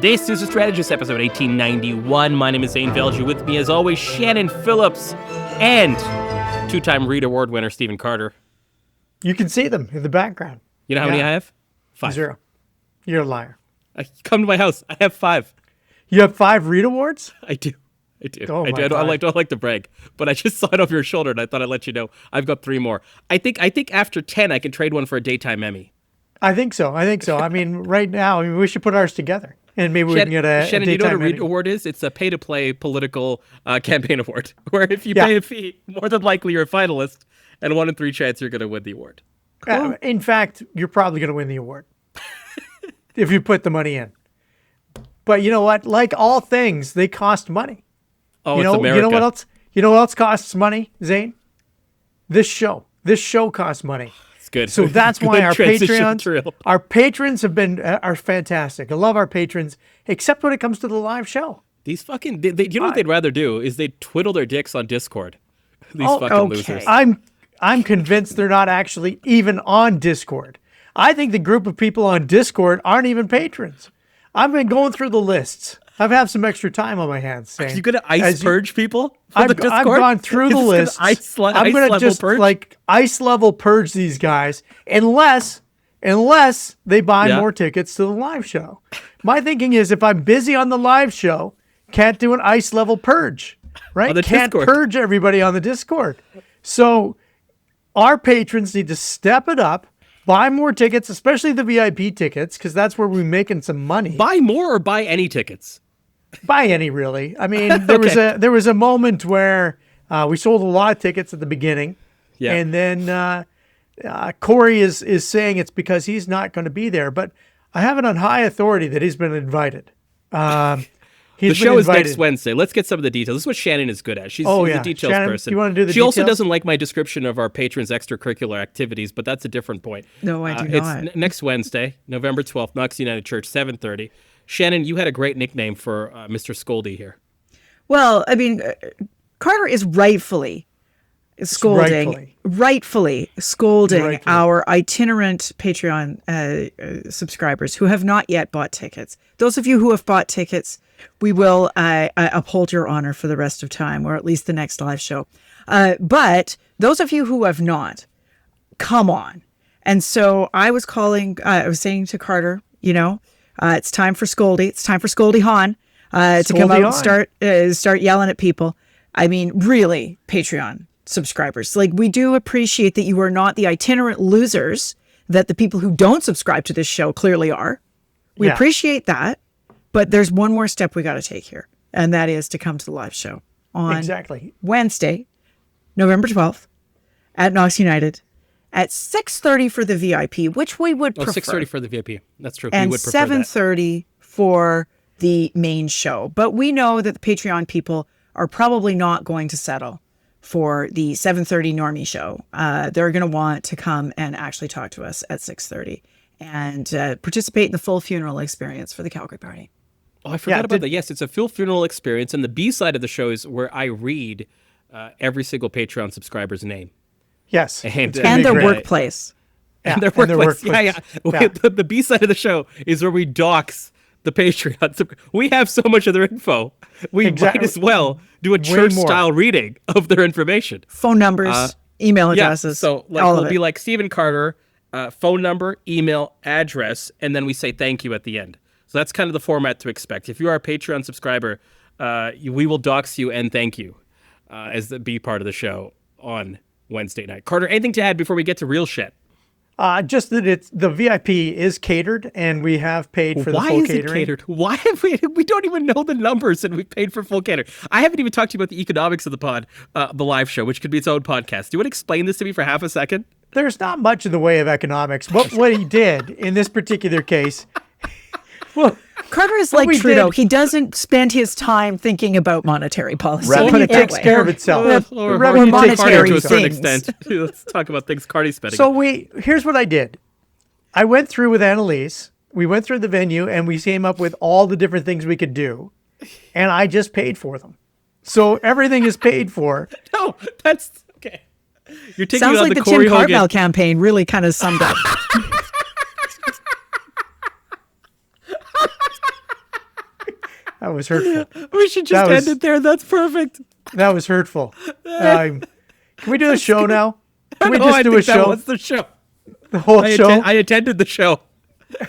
This is a Strategist, episode 1891. My name is Zain Velji. With me, as always, Shannon Phillips and two-time Reed Award winner Stephen Carter. You can see them in the background. You know how many I have? 5. 0. You're a liar. Come to my house. I have 5. You have 5 Reed Awards? I do. Oh, I do. I don't like to brag, but I just saw it over your shoulder, and I thought I'd let you know. I've got 3 more. I think after 10, I can trade one for a daytime Emmy. I think so. I mean, right now, we should put ours together, and maybe we can get a Shannon, a you know what a Reed Emmy. Award is? It's a pay-to-play political campaign award, where if you pay a fee, more than likely you're a finalist, and 1 in 3 chance you're going to win the award. Cool. In fact, you're probably going to win the award if you put the money in. But you know what? Like all things, they cost money. Oh, it's America. You know what else? You know what else costs money, Zane? This show. This show costs money. It's good. So that's why our Patreons, patrons have been are fantastic. I love our patrons, except when it comes to the live show. These fucking, you know what they'd rather do is they twiddle their dicks on Discord. These fucking losers. I'm convinced they're not actually even on Discord. I think the group of people on Discord aren't even patrons. I've been going through the lists. I've had some extra time on my hands. Are you going to purge people? I've gone through the list. I'm going to just purge? Ice level purge these guys unless they buy more tickets to the live show. My thinking is if I'm busy on the live show, can't do an ice level purge, right? Can't purge everybody on the Discord. So our patrons need to step it up. Buy more tickets, especially the VIP tickets, because that's where we're making some money. Buy more or buy any tickets? Buy any, really. I mean, there was a moment where we sold a lot of tickets at the beginning, and then Corey is saying it's because he's not going to be there. But I have it on high authority that he's been invited. The show is next Wednesday. Let's get some of the details. This is what Shannon is good at. She's a details Shannon, person. You want to do the She details? also doesn't like my description of our patrons' extracurricular activities, but that's a different point. No, I do not. It's next Wednesday, November 12th, Knox United Church, 7:30. Shannon, you had a great nickname for Mr. Scoldy here. Well, I mean, Carter is rightfully scolding our itinerant Patreon subscribers who have not yet bought tickets. Those of you who have bought tickets, we will uphold your honor for the rest of time, or at least the next live show. But those of you who have not, come on. And so I was saying to Carter, it's time for Scoldy. It's time for Scoldy Hahn to come out and start yelling at people. I mean, really, Patreon subscribers. Like, we do appreciate that you are not the itinerant losers that the people who don't subscribe to this show clearly are. We appreciate that. But there's one more step we got to take here, and that is to come to the live show on Wednesday, November 12th at Knox United at 6:30 for the VIP, which we would prefer. 6:30 for the VIP. That's true. And we would prefer 7:30 for the main show. But we know that the Patreon people are probably not going to settle for the 7:30 normie show. They're going to want to come and actually talk to us at 6:30 and participate in the full funeral experience for the Calgary party. Oh, I forgot about that. Yes, it's a full funeral experience, and the B side of the show is where I read every single Patreon subscriber's name. Yes, and their workplace. And their workplace. Yeah. The B side of the show is where we dox the Patreon. We have so much of their info. We might as well do a church-style reading of their information. Phone numbers, email addresses. So we'll be like Stephen Carter, phone number, email, address, and then we say thank you at the end. So that's kind of the format to expect. If you are a Patreon subscriber, we will dox you and thank you as the B part of the show on Wednesday night. Carter, anything to add before we get to real shit? Just that the VIP is catered, and we have paid for the full catering. Why is it catered? Why have we don't even know the numbers, and we paid for full catering. I haven't even talked to you about the economics of the pod, the live show, which could be its own podcast. Do you want to explain this to me for half a second? There's not much in the way of economics. What he did in this particular case... Well, Carter is like Trudeau. He doesn't spend his time thinking about monetary policy. Revenue takes care of itself. Or monetary to a certain things. extent. Let's talk about things Cardi's spending. So here's what I did. I went through with Annalise. We went through the venue, and we came up with all the different things we could do, and I just paid for them. So everything is paid for. No, that's okay. You're taking Sounds on like the the Corey Tim Hogan Cartmel campaign really kind of summed up. That was hurtful. We should just end it there. That's perfect. That was hurtful. Can we do the show now? Can we just do a show? What's the show? The whole show? I attended the show,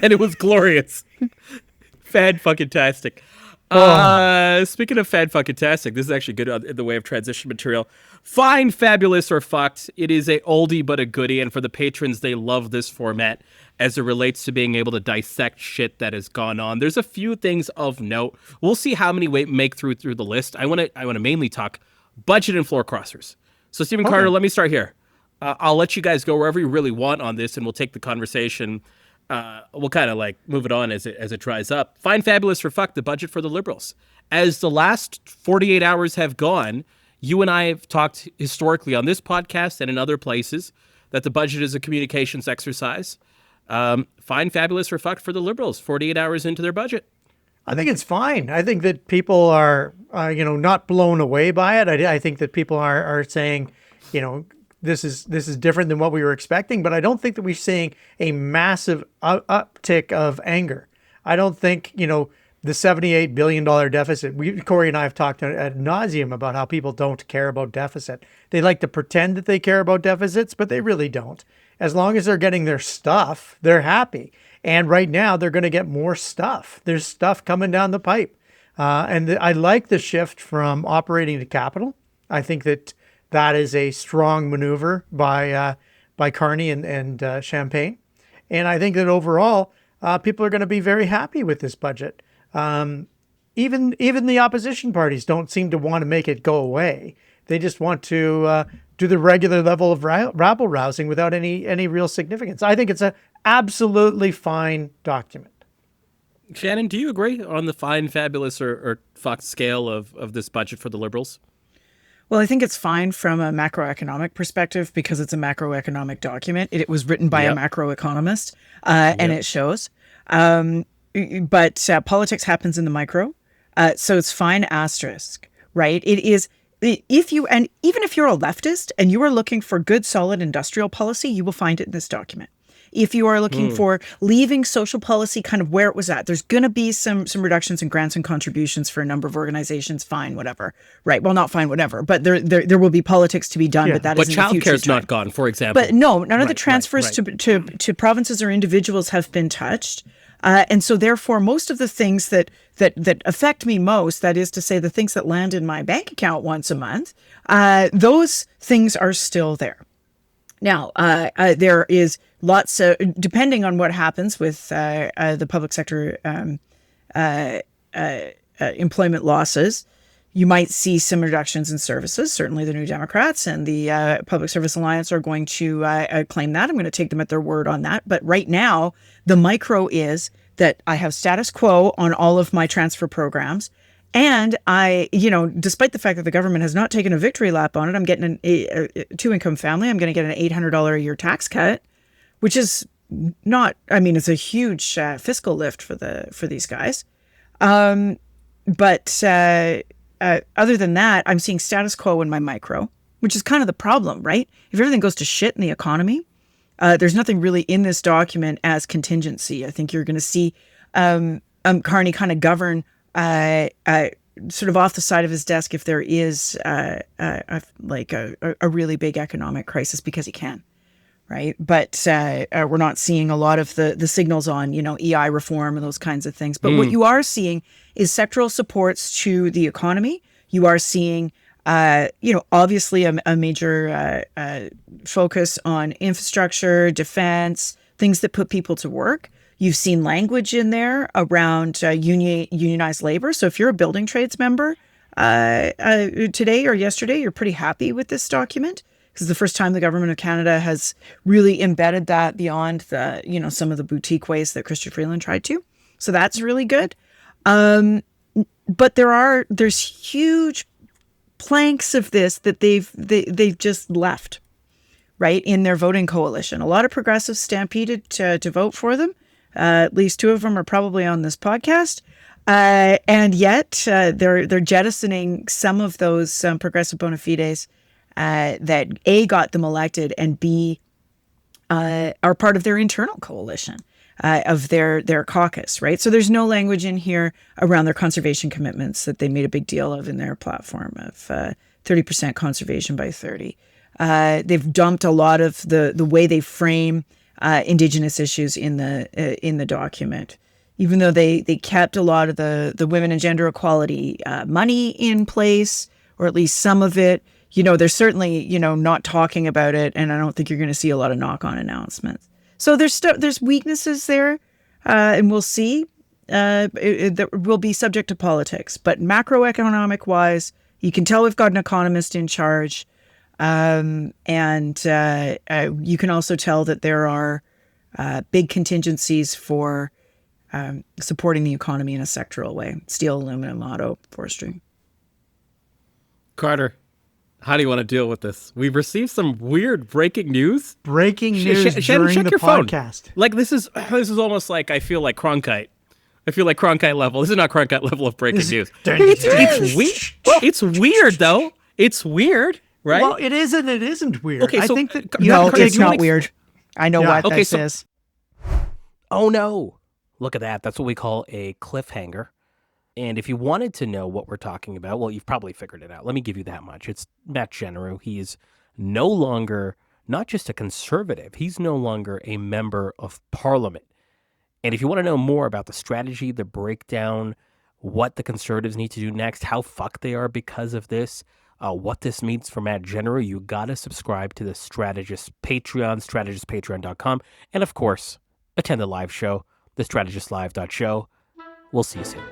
and it was glorious. Fan-fucking-tastic. Speaking of fan-fucking-tastic, this is actually good in the way of transition material. Fine, fabulous, or fucked. It is a oldie but a goodie, and for the patrons, they love this format as it relates to being able to dissect shit that has gone on. There's a few things of note. We'll see how many make through the list. I want to mainly talk budget and floor crossers. So, Stephen Carter, let me start here. I'll let you guys go wherever you really want on this, and we'll take the conversation. We'll kind of like move it on as it dries up. Fine, fabulous, or fuck the budget for the Liberals. As the last 48 hours have gone, you and I have talked historically on this podcast and in other places that the budget is a communications exercise. Fine, fabulous, or fucked for the Liberals 48 hours into their budget. I think it's fine. I think that people are, not blown away by it. I think that people are saying, this is different than what we were expecting, but I don't think that we're seeing a massive uptick of anger. I don't think, the $78 billion deficit. Corey and I have talked ad nauseum about how people don't care about deficit. They like to pretend that they care about deficits, but they really don't. As long as they're getting their stuff, they're happy. And right now, they're going to get more stuff. There's stuff coming down the pipe. I like the shift from operating to capital. I think that is a strong maneuver by Carney and Champagne. And I think that overall, people are going to be very happy with this budget. Even the opposition parties don't seem to want to make it go away. They just want to do the regular level of rabble rousing without any real significance. I think it's an absolutely fine document. Shannon, do you agree on the fine, fabulous, or fucked scale of this budget for the Liberals? Well, I think it's fine from a macroeconomic perspective because it's a macroeconomic document. It was written by a macroeconomist, and it shows. But politics happens in the micro, so it's fine asterisk, right? It is. Even if you're a leftist and you are looking for good, solid industrial policy, you will find it in this document. If you are looking for leaving social policy kind of where it was at, there's going to be some reductions in grants and contributions for a number of organizations. Fine, whatever. Right. Well, not fine, whatever. But there will be politics to be done. Yeah. But that is in the future. But childcare is not gone, for example. But no, none of the transfers to provinces or individuals have been touched. And so therefore, most of the things that affect me most, that is to say, the things that land in my bank account once a month, those things are still there. Now, there is lots of, depending on what happens with the public sector employment losses, you might see some reductions in services. Certainly the New Democrats and the Public Service Alliance are going to claim that. I'm going to take them at their word on that. But right now, the micro is that I have status quo on all of my transfer programs. And I, despite the fact that the government has not taken a victory lap on it, I'm getting a two-income family. I'm going to get an $800 a year tax cut, which is not, it's a huge fiscal lift for these guys. But other than that, I'm seeing status quo in my micro, which is kind of the problem, right? If everything goes to shit in the economy, there's nothing really in this document as contingency. I think you're going to see Carney kind of govern sort of off the side of his desk if there is a really big economic crisis because he can, right? But we're not seeing a lot of the signals on, EI reform and those kinds of things. But what you are seeing is sectoral supports to the economy. You are seeing, obviously a major focus on infrastructure, defense, things that put people to work. You've seen language in there around unionized labor. So if you're a building trades member today or yesterday, you're pretty happy with this document because it's the first time the government of Canada has really embedded that beyond the, some of the boutique ways that Chrystia Freeland tried to. So that's really good. But there's huge planks of this that they've just left, right, in their voting coalition. A lot of progressives stampeded to vote for them. At least two of them are probably on this podcast. And yet they're jettisoning some of those progressive bona fides that A, got them elected, and B, are part of their internal coalition. of their caucus, right? So there's no language in here around their conservation commitments that they made a big deal of in their platform of 30% conservation by 30. They've dumped a lot of the way they frame Indigenous issues in the document, even though they kept a lot of the women and gender equality money in place, or at least some of it. They're certainly not talking about it, and I don't think you're going to see a lot of knock-on announcements. So there's weaknesses there, and we'll see. That will be subject to politics, but macroeconomic wise, you can tell we've got an economist in charge, and you can also tell that there are big contingencies for supporting the economy in a sectoral way: steel, aluminum, auto, forestry. Carter, how do you want to deal with this? We've received some weird breaking news. Breaking news during the podcast. Like this is almost like I feel like Cronkite. I feel like Cronkite level. This is not Cronkite level of breaking news. It's weird though. It's weird, right? Well, it is and it isn't weird. Okay, so, I think that it's not weird. I know what this is. Oh no! Look at that. That's what we call a cliffhanger. And if you wanted to know what we're talking about, well, you've probably figured it out. Let me give you that much. It's Matt Genereux. He is no longer not just a conservative. He's no longer a member of parliament. And if you want to know more about the strategy, the breakdown, what the conservatives need to do next, how fucked they are because of this, what this means for Matt Genereux, you got to subscribe to the Strategist Patreon, strategistpatreon.com. And of course, attend the live show, thestrategistlive.show. We'll see you soon.